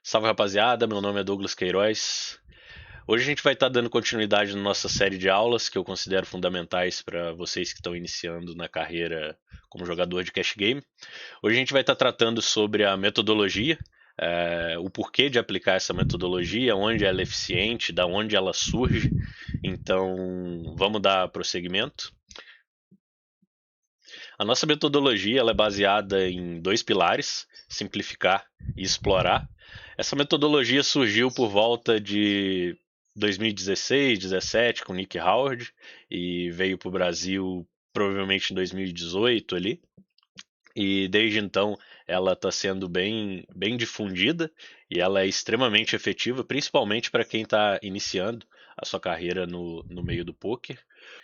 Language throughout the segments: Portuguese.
Salve rapaziada, meu nome é Douglas Queiroz. Hoje a gente vai estar dando continuidade na nossa série de aulas que eu considero fundamentais para vocês que estão iniciando na carreira como jogador de cash game. Hoje a gente vai estar tratando sobre a metodologia, o porquê de aplicar essa metodologia, onde ela é eficiente, da onde ela surge. Então vamos dar prosseguimento. A nossa metodologia ela é baseada em dois pilares: simplificar e explorar. Essa metodologia surgiu por volta de 2016, 17 com Nick Howard e veio para o Brasil provavelmente em 2018 ali. E desde então ela está sendo bem difundida e ela é extremamente efetiva, principalmente para quem está iniciando a sua carreira no meio do poker.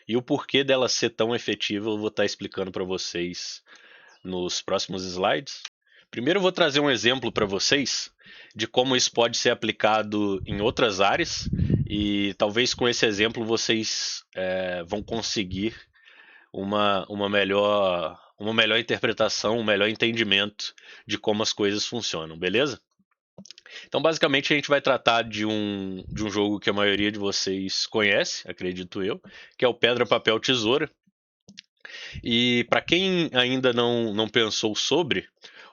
E o porquê dela ser tão efetiva eu vou estar explicando para vocês nos próximos slides. Primeiro eu vou trazer um exemplo para vocês de como isso pode ser aplicado em outras áreas e talvez com esse exemplo vocês vão conseguir uma melhor interpretação, um melhor entendimento de como as coisas funcionam, beleza? Então, basicamente, a gente vai tratar de um jogo que a maioria de vocês conhece, acredito eu, que é o Pedra, Papel, Tesoura. E para quem ainda não pensou sobre,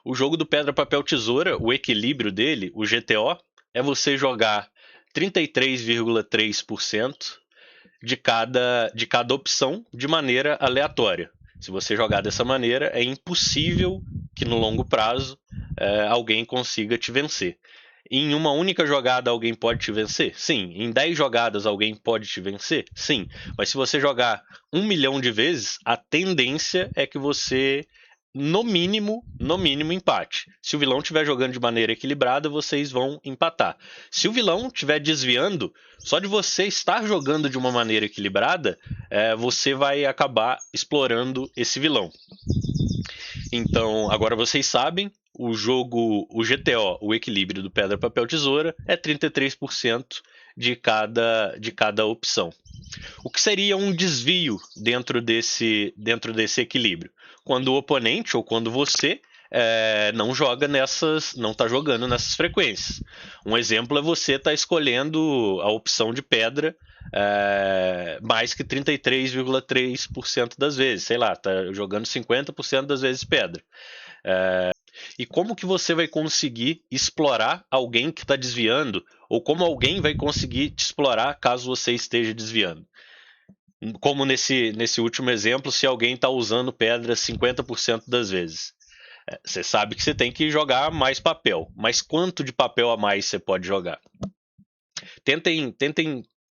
o jogo do Pedra, Papel, Tesoura, o equilíbrio dele, o GTO, é você jogar 33,3% de cada opção de maneira aleatória. Se você jogar dessa maneira, é impossível que no longo prazo alguém consiga te vencer. Em uma única jogada alguém pode te vencer? Sim. Em 10 jogadas alguém pode te vencer? Sim. Mas se você jogar 1 milhão de vezes, a tendência é que você, no mínimo, empate. Se o vilão estiver jogando de maneira equilibrada, vocês vão empatar. Se o vilão estiver desviando, só de você estar jogando de uma maneira equilibrada, você vai acabar explorando esse vilão. Então, agora vocês sabem, o jogo, o GTO, o equilíbrio do Pedra, Papel, Tesoura, é 33% de cada opção. O que seria um desvio dentro desse equilíbrio? Quando o oponente ou quando você não está jogando nessas frequências. Um exemplo é você estar escolhendo a opção de pedra mais que 33,3% das vezes, sei lá, está jogando 50% das vezes pedra. E como que você vai conseguir explorar alguém que está desviando, ou como alguém vai conseguir te explorar caso você esteja desviando? Como nesse último exemplo, se alguém está usando pedra 50% das vezes. Você sabe que você tem que jogar mais papel, mas quanto de papel a mais você pode jogar? Tentem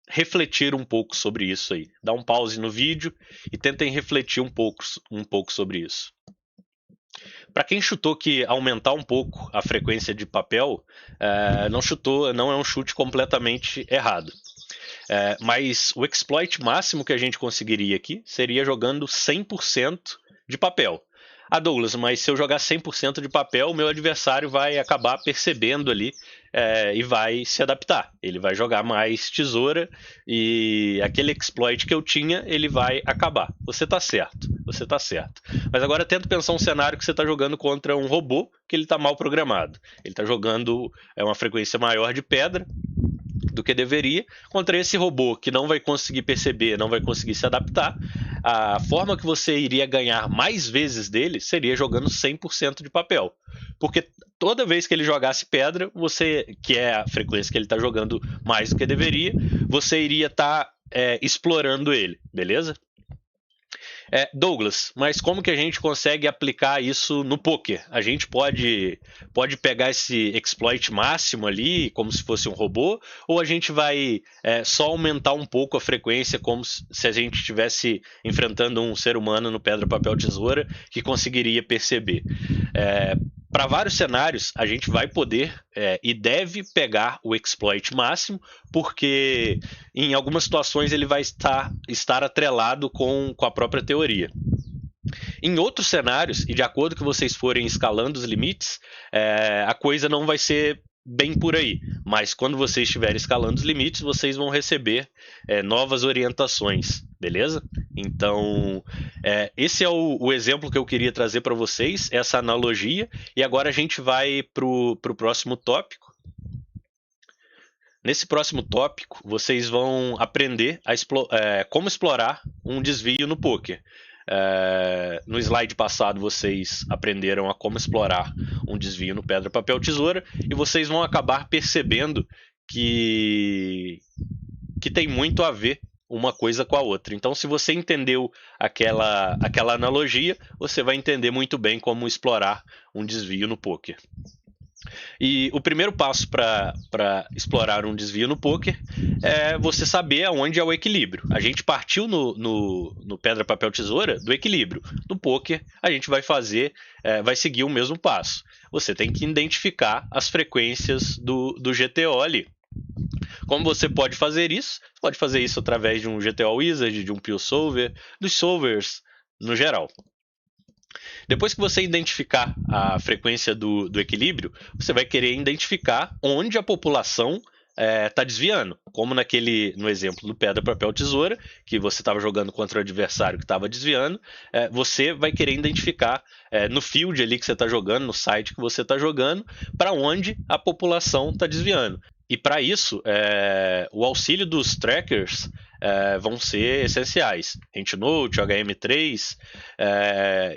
refletir um pouco sobre isso aí. Dá um pause no vídeo e tentem refletir um pouco sobre isso. Para quem chutou que aumentar um pouco a frequência de papel, não chutou, não é um chute completamente errado. Mas o exploit máximo que a gente conseguiria aqui seria jogando 100% de papel. Ah, Douglas, mas se eu jogar 100% de papel, o meu adversário vai acabar percebendo ali e vai se adaptar. Ele vai jogar mais tesoura e aquele exploit que eu tinha, ele vai acabar. Você está certo, você está certo. Mas agora tenta pensar um cenário que você está jogando contra um robô que ele está mal programado. Ele está jogando uma frequência maior de pedra do que deveria, contra esse robô que não vai conseguir perceber, não vai conseguir se adaptar. A forma que você iria ganhar mais vezes dele seria jogando 100% de papel. Porque toda vez que ele jogasse pedra, que é a frequência que ele está jogando mais do que deveria, você iria estar explorando ele, beleza? Douglas, mas como que a gente consegue aplicar isso no poker? A gente pode pegar esse exploit máximo ali, como se fosse um robô, ou a gente vai só aumentar um pouco a frequência, como se a gente estivesse enfrentando um ser humano no pedra, papel, tesoura, que conseguiria perceber? Para vários cenários, a gente vai poder e deve pegar o exploit máximo, porque em algumas situações ele vai estar atrelado com a própria teoria. Em outros cenários, e de acordo que vocês forem escalando os limites, a coisa não vai ser bem por aí. Mas quando vocês estiverem escalando os limites, vocês vão receber novas orientações, beleza? Então, esse é o exemplo que eu queria trazer para vocês, essa analogia. E agora a gente vai para o próximo tópico, Nesse próximo tópico, vocês vão aprender como explorar um desvio no poker. No slide passado, vocês aprenderam a como explorar um desvio no pedra, papel, tesoura, e vocês vão acabar percebendo que tem muito a ver uma coisa com a outra. Então, se você entendeu aquela analogia, você vai entender muito bem como explorar um desvio no poker. E o primeiro passo para explorar um desvio no poker é você saber aonde é o equilíbrio. A gente partiu no pedra, papel, tesoura do equilíbrio. No poker, a gente vai seguir o mesmo passo. Você tem que identificar as frequências do GTO ali. Como você pode fazer isso? Você pode fazer isso através de um GTO Wizard, de um PillSolver, dos solvers no geral. Depois que você identificar a frequência do equilíbrio, você vai querer identificar onde a população está desviando. Como no exemplo do pedra, papel, tesoura, que você estava jogando contra o adversário que estava desviando, você vai querer identificar no field ali que você está jogando, no site que você está jogando, para onde a população está desviando. E para isso, o auxílio dos trackers vão ser essenciais. HintNote, HM3,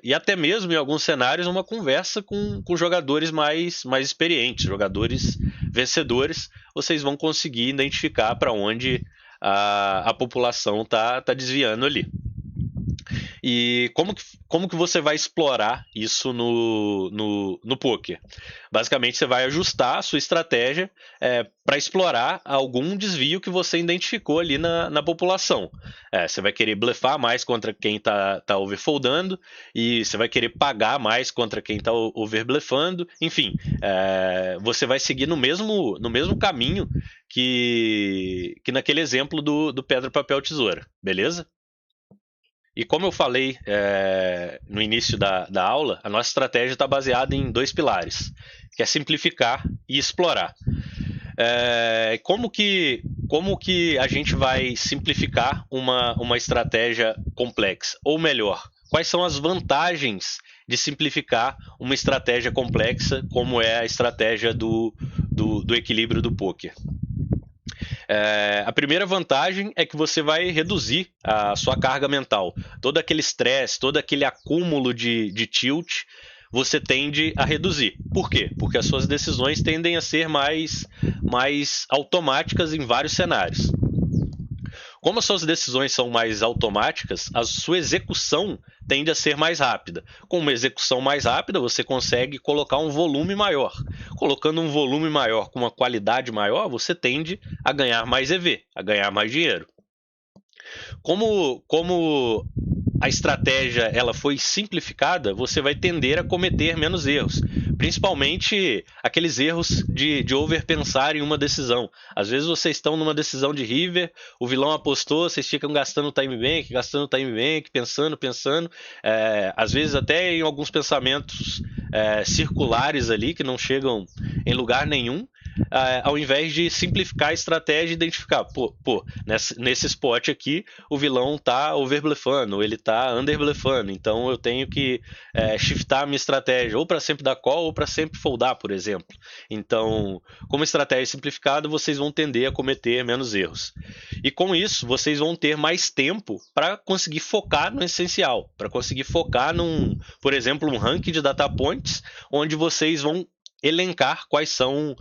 e até mesmo em alguns cenários uma conversa com jogadores mais experientes, jogadores vencedores, vocês vão conseguir identificar para onde a população está desviando ali. E como que você vai explorar isso no poker? Basicamente, você vai ajustar a sua estratégia para explorar algum desvio que você identificou ali na população. Você vai querer blefar mais contra quem está overfoldando, e você vai querer pagar mais contra quem está overblefando. Enfim, você vai seguir no mesmo caminho que naquele exemplo do pedra, papel, tesoura. Beleza? E como eu falei no início da aula, a nossa estratégia está baseada em 2 pilares, que é simplificar e explorar. Como que a gente vai simplificar uma estratégia complexa? Ou melhor, quais são as vantagens de simplificar uma estratégia complexa, como é a estratégia do equilíbrio do poker? A primeira vantagem é que você vai reduzir a sua carga mental. Todo aquele estresse, todo aquele acúmulo de tilt, você tende a reduzir. Por quê? Porque as suas decisões tendem a ser mais automáticas em vários cenários. Como as suas decisões são mais automáticas, a sua execução tende a ser mais rápida. Com uma execução mais rápida, você consegue colocar um volume maior. Colocando um volume maior com uma qualidade maior, você tende a ganhar mais EV, a ganhar mais dinheiro. Como a estratégia ela foi simplificada, você vai tender a cometer menos erros. Principalmente aqueles erros de overpensar em uma decisão. Às vezes vocês estão numa decisão de river, o vilão apostou, vocês ficam gastando time bank, pensando. Às vezes até em alguns pensamentos circulares ali, que não chegam em lugar nenhum. Ao invés de simplificar a estratégia e identificar, nesse spot aqui o vilão tá overblefando, ele tá underblefando, então eu tenho que shiftar a minha estratégia ou para sempre dar call ou para sempre foldar, por exemplo. Então, como estratégia simplificada, vocês vão tender a cometer menos erros. E com isso, vocês vão ter mais tempo para conseguir focar no essencial, para conseguir focar por exemplo, um ranking de data points, onde vocês vão elencar quais são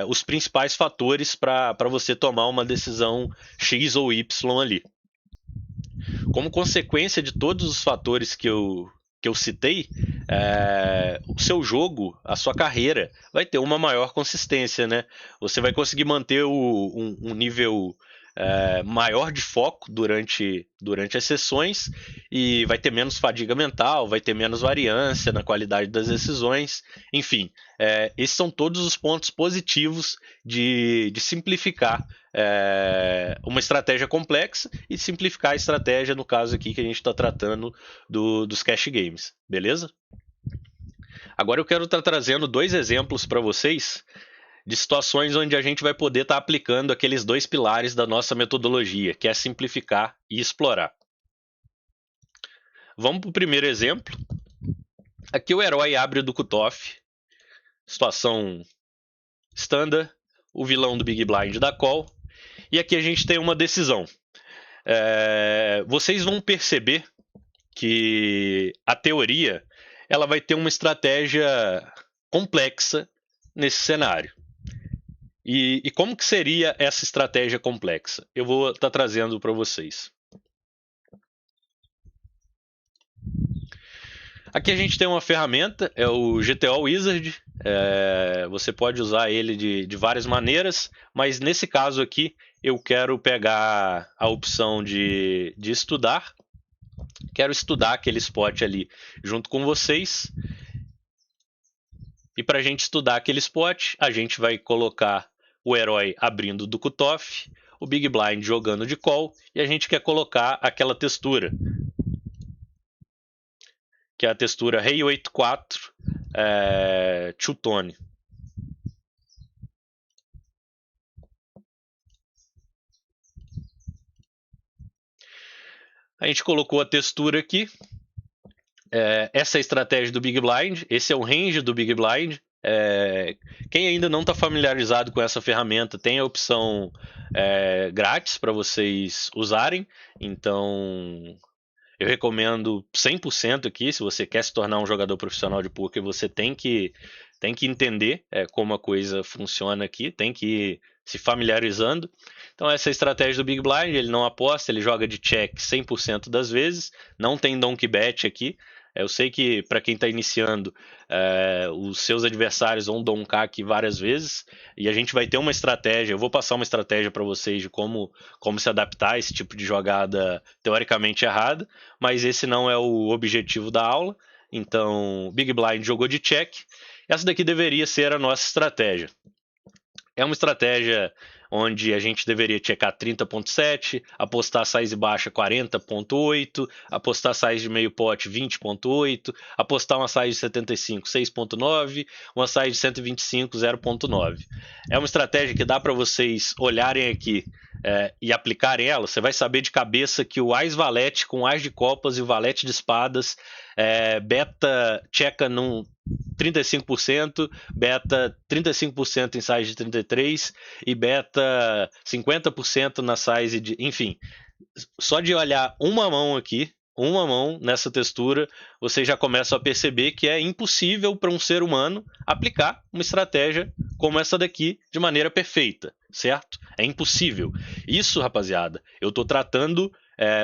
os principais fatores para você tomar uma decisão X ou Y ali. Como consequência de todos os fatores que eu citei, o seu jogo, a sua carreira, vai ter uma maior consistência, né? Você vai conseguir manter um nível maior de foco durante as sessões e vai ter menos fadiga mental, vai ter menos variância na qualidade das decisões. Enfim, esses são todos os pontos positivos de simplificar uma estratégia complexa e simplificar a estratégia, no caso aqui que a gente está tratando dos cash games, beleza? Agora eu quero estar trazendo 2 exemplos para vocês de situações onde a gente vai poder estar aplicando aqueles 2 pilares da nossa metodologia, que é simplificar e explorar. Vamos para o primeiro exemplo. Aqui o herói abre o do cutoff, situação standard, o vilão do Big Blind dá call, e aqui a gente tem uma decisão. Vocês vão perceber que a teoria ela vai ter uma estratégia complexa nesse cenário. E como que seria essa estratégia complexa? Eu vou estar trazendo para vocês. Aqui a gente tem uma ferramenta, é o GTO Wizard. Você pode usar ele de várias maneiras, mas nesse caso aqui eu quero pegar a opção de estudar. Quero estudar aquele spot ali junto com vocês. E para a gente estudar aquele spot, a gente vai colocar o herói abrindo do cutoff, o Big Blind jogando de call, e a gente quer colocar aquela textura, que é a textura Rei 84 Two Tone. A gente colocou a textura aqui. Essa é a estratégia do Big Blind, esse é o range do Big Blind. Quem ainda não está familiarizado com essa ferramenta tem a opção grátis para vocês usarem, então eu recomendo 100% aqui. Se você quer se tornar um jogador profissional de poker, você tem que entender como a coisa funciona aqui, tem que ir se familiarizando. Então essa é a estratégia do Big Blind, ele não aposta, ele joga de check 100% das vezes, não tem donkey bet aqui. Eu sei que para quem está iniciando, os seus adversários vão doncar aqui várias vezes, e a gente vai ter uma estratégia, eu vou passar uma estratégia para vocês de como se adaptar a esse tipo de jogada teoricamente errada, mas esse não é o objetivo da aula. Então, Big Blind jogou de check, essa daqui deveria ser a nossa estratégia. É uma estratégia onde a gente deveria checar 30.7, apostar size baixa 40.8, apostar size de meio pote 20.8, apostar uma size de 75 6.9, uma size de 125 0.9. É uma estratégia que dá para vocês olharem aqui e aplicarem ela. Você vai saber de cabeça que o Ás Valete com Ás de copas e o Valete de espadas beta checa num 35%, beta 35% em size de 33 e beta 50% na size de... Enfim, só de olhar uma mão aqui, uma mão nessa textura, você já começa a perceber que é impossível para um ser humano aplicar uma estratégia como essa daqui de maneira perfeita, certo? É impossível. Isso, rapaziada, eu estou tratando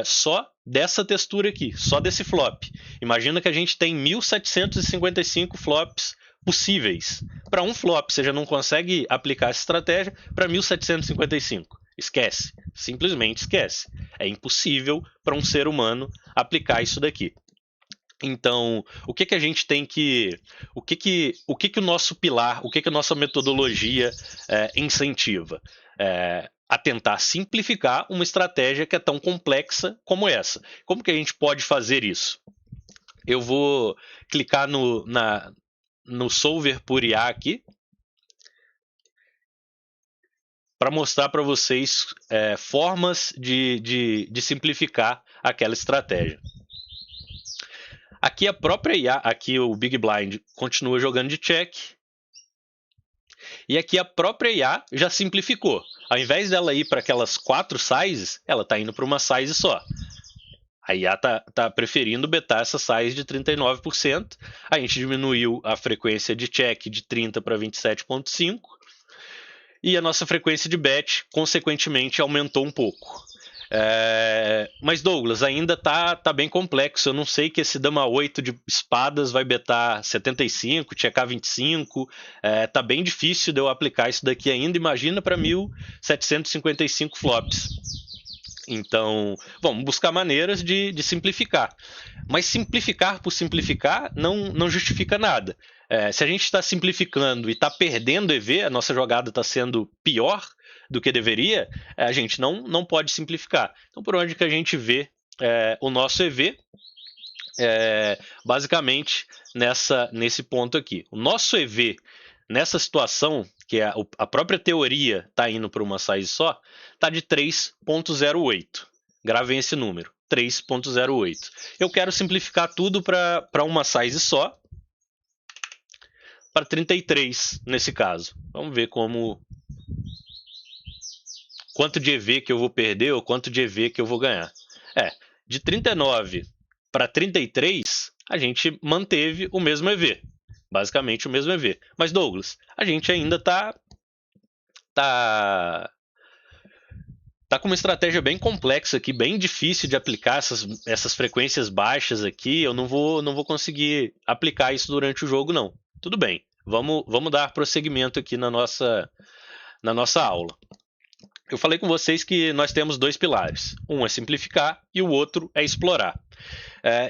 só dessa textura aqui, só desse flop. Imagina que a gente tem 1755 flops possíveis. Para um flop, você já não consegue aplicar essa estratégia, para 1755. Esquece, simplesmente esquece. É impossível para um ser humano aplicar isso daqui. Então, o que a gente tem que... O que o nosso pilar, o que a nossa metodologia incentiva? A tentar simplificar uma estratégia que é tão complexa como essa. Como que a gente pode fazer isso? Eu vou clicar no Solver por IA aqui para mostrar para vocês formas de simplificar aquela estratégia. Aqui a própria IA, aqui o Big Blind continua jogando de check. E aqui a própria IA já simplificou. Ao invés dela ir para aquelas 4 sizes, ela está indo para uma size só. A IA está preferindo betar essa size de 39%. A gente diminuiu a frequência de check de 30 para 27,5. E a nossa frequência de bet, consequentemente, aumentou um pouco. Mas Douglas, ainda tá bem complexo. Eu não sei que esse dama 8 de espadas vai betar 75, checar 25. Tá bem difícil de eu aplicar isso daqui ainda. Imagina para 1755 flops. Então, vamos buscar maneiras de simplificar. Mas simplificar por simplificar não justifica nada. Se a gente está simplificando e está perdendo EV, a nossa jogada está sendo pior do que deveria, a gente não pode simplificar. Então, por onde que a gente vê o nosso EV? Basicamente, nesse ponto aqui. O nosso EV, nessa situação, que a própria teoria está indo para uma size só, está de 3.08. Gravem esse número, 3.08. Eu quero simplificar tudo para uma size só, para 33 nesse caso. Vamos ver como quanto de EV que eu vou perder ou quanto de EV que eu vou ganhar. De 39 para 33, a gente manteve o mesmo EV. Basicamente o mesmo EV. Mas, Douglas, a gente ainda tá com uma estratégia bem complexa aqui, bem difícil de aplicar essas frequências baixas aqui. Eu não vou conseguir aplicar isso durante o jogo, não. Tudo bem, vamos dar prosseguimento aqui na nossa aula. Eu falei com vocês que nós temos dois pilares. Um é simplificar e o outro é explorar.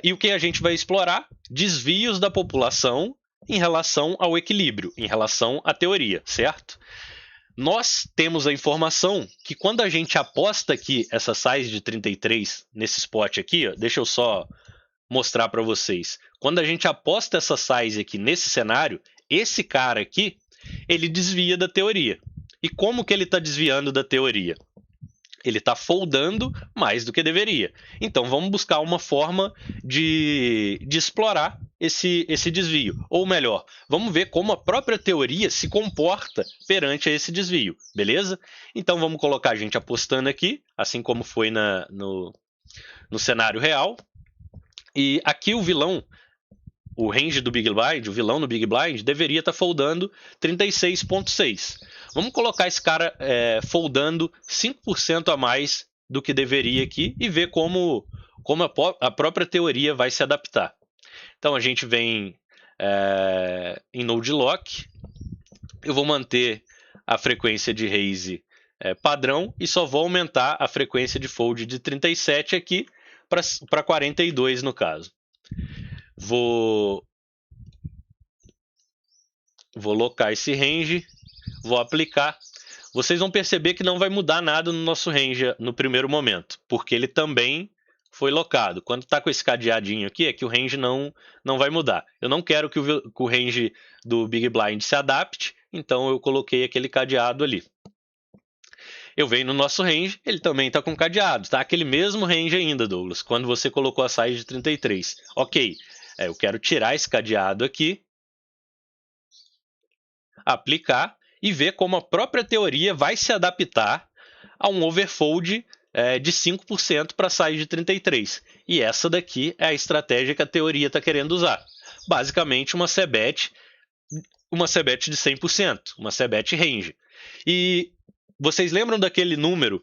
E o que a gente vai explorar? Desvios da população em relação ao equilíbrio, em relação à teoria, certo? Nós temos a informação que quando a gente aposta aqui essa size de 33 nesse spot aqui, ó, deixa eu só mostrar para vocês. Quando a gente aposta essa size aqui nesse cenário, esse cara aqui, ele desvia da teoria. E como que ele está desviando da teoria? Ele está foldando mais do que deveria. Então vamos buscar uma forma de explorar esse desvio. Ou melhor, vamos ver como a própria teoria se comporta perante esse desvio, beleza? Então vamos colocar a gente apostando aqui, assim como foi no cenário real. E aqui o vilão, o range do Big Blind, o vilão no Big Blind, deveria estar foldando 36,6. Vamos colocar esse cara foldando 5% a mais do que deveria aqui e ver como a própria teoria vai se adaptar. Então a gente vem em Node Lock, eu vou manter a frequência de raise padrão e só vou aumentar a frequência de fold de 37 aqui para 42 no caso. Vou locar esse range, vou aplicar. Vocês vão perceber que não vai mudar nada no nosso range no primeiro momento, porque ele também foi locado. Quando está com esse cadeadinho aqui, é que o range não vai mudar. Eu não quero que o range do Big Blind se adapte, então eu coloquei aquele cadeado ali. Eu venho no nosso range, ele também está com cadeado. Está aquele mesmo range ainda, Douglas, quando você colocou a size de 33. Ok, eu quero tirar esse cadeado aqui, aplicar e ver como a própria teoria vai se adaptar a um overfold de 5% para size de 33. E essa daqui é a estratégia que a teoria está querendo usar. Basicamente uma CBET de 100%, uma CBET range. E vocês lembram daquele número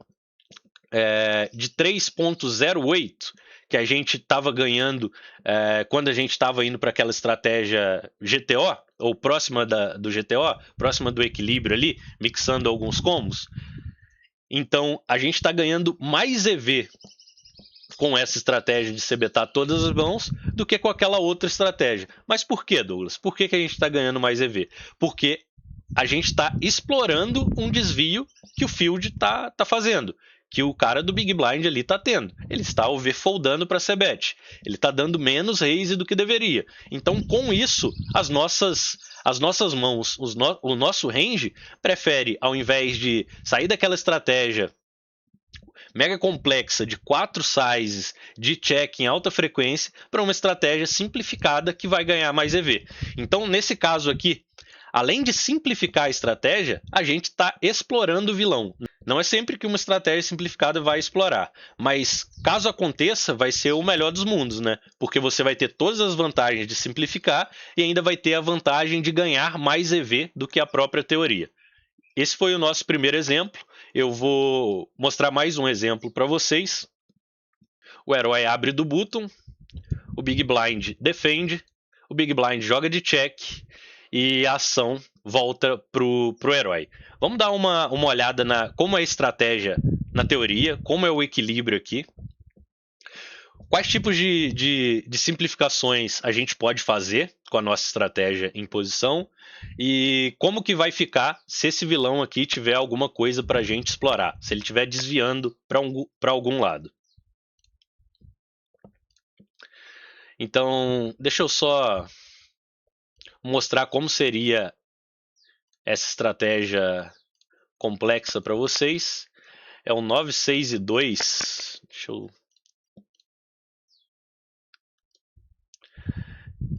de 3,08 que a gente estava ganhando quando a gente estava indo para aquela estratégia GTO, ou próxima do GTO, próxima do equilíbrio ali, mixando alguns combos? Então, a gente está ganhando mais EV com essa estratégia de CBtar todas as mãos do que com aquela outra estratégia. Mas por que, Douglas? Por que a gente está ganhando mais EV? Porque a gente está explorando um desvio que o field está fazendo, que o cara do Big Blind ali está tendo. Ele está overfoldando para CBET. Ele está dando menos raise do que deveria. Então, com isso, as nossas mãos, o nosso range prefere, ao invés de sair daquela estratégia mega complexa de 4 sizes de check em alta frequência para uma estratégia simplificada que vai ganhar mais EV. Então, nesse caso aqui, além de simplificar a estratégia, a gente está explorando o vilão. Não é sempre que uma estratégia simplificada vai explorar, mas caso aconteça, vai ser o melhor dos mundos, né? Porque você vai ter todas as vantagens de simplificar e ainda vai ter a vantagem de ganhar mais EV do que a própria teoria. Esse foi o nosso primeiro exemplo. Eu vou mostrar mais um exemplo para vocês. O herói abre do button, o Big Blind defende, o Big Blind joga de check e a ação volta pro herói. Vamos dar uma olhada na como é a estratégia na teoria, como é o equilíbrio aqui. Quais tipos de simplificações a gente pode fazer com a nossa estratégia em posição e como que vai ficar se esse vilão aqui tiver alguma coisa para a gente explorar, se ele estiver desviando para algum lado. Então, deixa eu só mostrar como seria essa estratégia complexa para vocês. É um 9, 6 e 2. Deixa eu...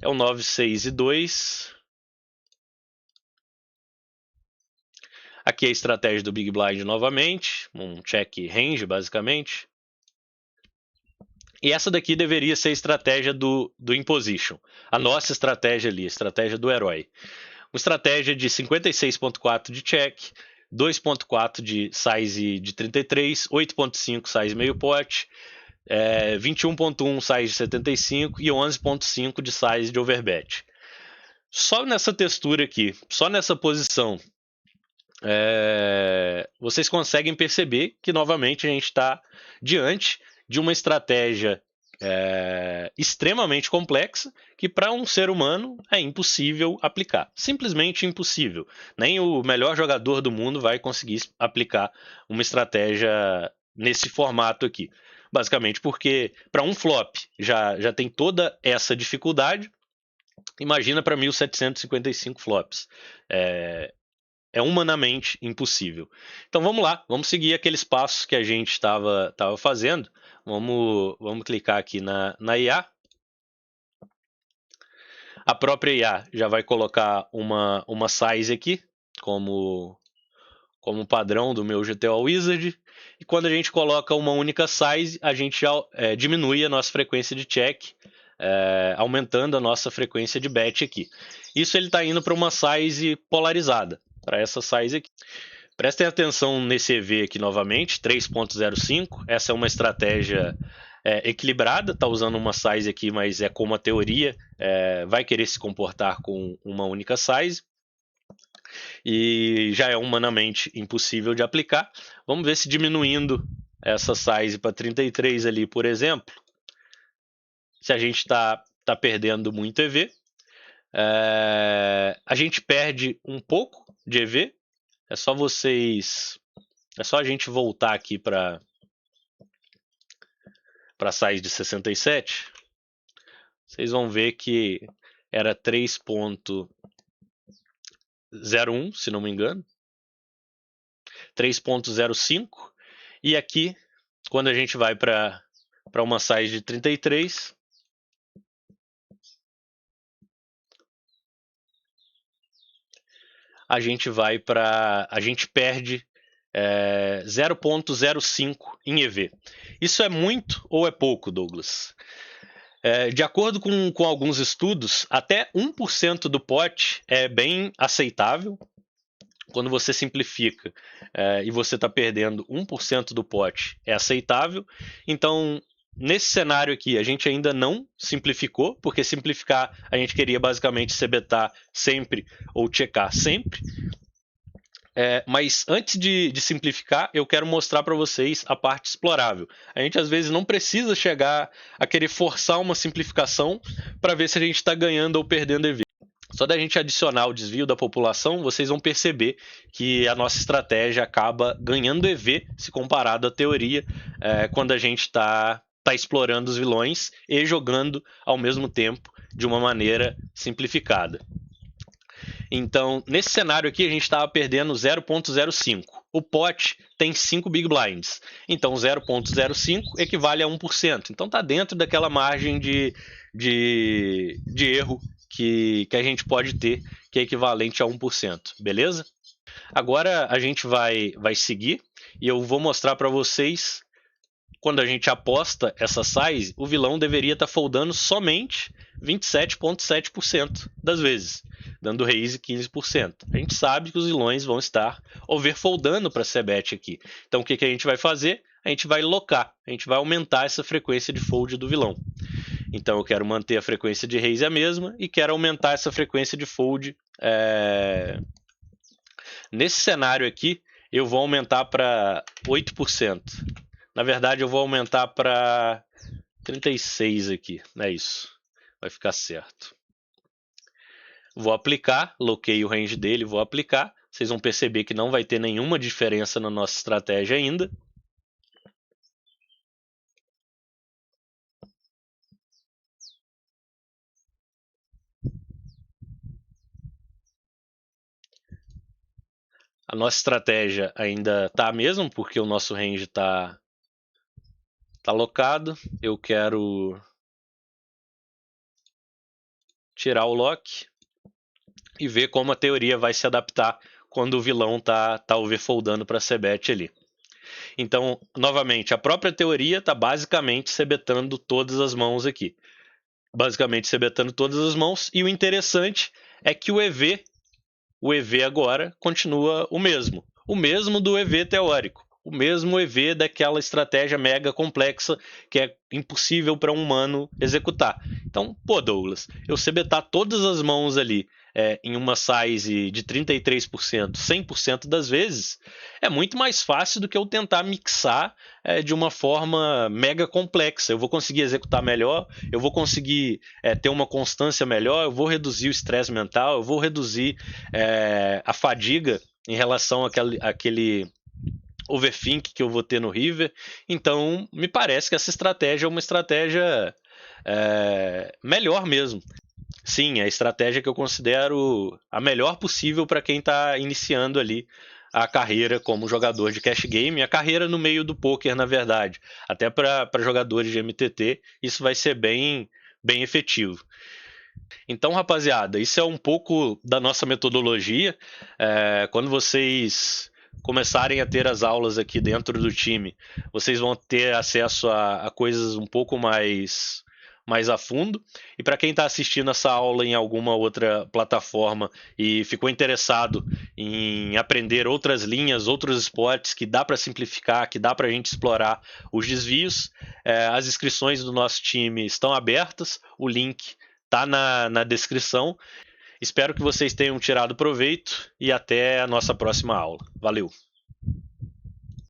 É um 9, 6 e 2. Aqui é a estratégia do Big Blind novamente, um check range basicamente. E essa daqui deveria ser a estratégia do Imposition. A nossa estratégia ali, a estratégia do herói. Uma estratégia de 56.4 de check, 2.4 de size de 33, 8.5 size meio pote, 21.1 size de 75 e 11.5 de size de overbet. Só nessa textura aqui, só nessa posição, vocês conseguem perceber que novamente a gente está diante de uma estratégia extremamente complexa que para um ser humano é impossível aplicar. Simplesmente impossível. Nem o melhor jogador do mundo vai conseguir aplicar uma estratégia nesse formato aqui. Basicamente porque para um flop já tem toda essa dificuldade. Imagina para 1755 flops. É humanamente impossível. Então vamos lá, vamos seguir aqueles passos que a gente estava fazendo. Vamos clicar aqui na IA. A própria IA já vai colocar uma size aqui, como padrão do meu GTO Wizard. E quando a gente coloca uma única size, a gente já diminui a nossa frequência de check, aumentando a nossa frequência de bet aqui. Isso ele está indo para uma size polarizada, para essa size aqui. Prestem atenção nesse EV aqui novamente, 3.05. Essa é uma estratégia equilibrada, está usando uma size aqui, mas é como a teoria vai querer se comportar com uma única size. E já é humanamente impossível de aplicar. Vamos ver se diminuindo essa size para 33 ali, por exemplo, se a gente está perdendo muito EV. A gente perde um pouco de EV. É só a gente voltar aqui para size de 67. Vocês vão ver que era 3.01, se não me engano. 3.05. E aqui, quando a gente vai para uma size de 33, a gente perde 0.05 em EV. Isso é muito ou é pouco, Douglas? De acordo com alguns estudos, até 1% do pote é bem aceitável. Quando você simplifica e você está perdendo 1% do pote, é aceitável. Então, nesse cenário aqui, a gente ainda não simplificou, porque simplificar a gente queria basicamente se betar sempre ou checar sempre. Mas antes de simplificar, eu quero mostrar para vocês a parte explorável. A gente às vezes não precisa chegar a querer forçar uma simplificação para ver se a gente está ganhando ou perdendo EV. Só da gente adicionar o desvio da população, vocês vão perceber que a nossa estratégia acaba ganhando EV se comparado à teoria, quando a gente está explorando os vilões e jogando ao mesmo tempo de uma maneira simplificada. Então, nesse cenário aqui, a gente estava perdendo 0.05. O pot tem 5 Big Blinds. Então, 0.05 equivale a 1%. Então, está dentro daquela margem de erro que a gente pode ter, que é equivalente a 1%. Beleza? Agora, a gente vai seguir e eu vou mostrar para vocês, quando a gente aposta essa size, o vilão deveria estar foldando somente 27,7% das vezes, dando raise 15%. A gente sabe que os vilões vão estar overfoldando para C-bet aqui. Então o que a gente vai fazer? A gente vai locar, a gente vai aumentar essa frequência de fold do vilão. Então eu quero manter a frequência de raise a mesma e quero aumentar essa frequência de fold. Nesse cenário aqui, eu vou aumentar para 8%. Na verdade, eu vou aumentar para 36 aqui, não é isso. Vai ficar certo. Vou aplicar, loquei o range dele, vou aplicar. Vocês vão perceber que não vai ter nenhuma diferença na nossa estratégia ainda. A nossa estratégia ainda está a mesma, porque o nosso range está locado. Eu quero tirar o lock e ver como a teoria vai se adaptar quando o vilão tá overfoldando para c-bet ali. Então, novamente, a própria teoria está basicamente c-betando todas as mãos aqui. Basicamente c-betando todas as mãos, e o interessante é que o EV agora continua o mesmo do EV teórico, o mesmo EV daquela estratégia mega complexa que é impossível para um humano executar. Então, pô, Douglas, eu c-betar todas as mãos ali em uma size de 33%, 100% das vezes, é muito mais fácil do que eu tentar mixar de uma forma mega complexa. Eu vou conseguir executar melhor, eu vou conseguir ter uma constância melhor, eu vou reduzir o estresse mental, eu vou reduzir a fadiga em relação àquele overthink que eu vou ter no river. Então, me parece que essa estratégia é uma estratégia melhor mesmo. Sim, é a estratégia que eu considero a melhor possível para quem está iniciando ali a carreira como jogador de cash game, a carreira no meio do poker, na verdade. Até para jogadores de MTT, isso vai ser bem efetivo. Então, rapaziada, isso é um pouco da nossa metodologia. Quando vocês começarem a ter as aulas aqui dentro do time, vocês vão ter acesso a coisas um pouco mais a fundo. E para quem está assistindo essa aula em alguma outra plataforma e ficou interessado em aprender outras linhas, outros esportes que dá para simplificar, que dá para a gente explorar os desvios, as inscrições do nosso time estão abertas, o link está na descrição. Espero que vocês tenham tirado proveito e até a nossa próxima aula. Valeu!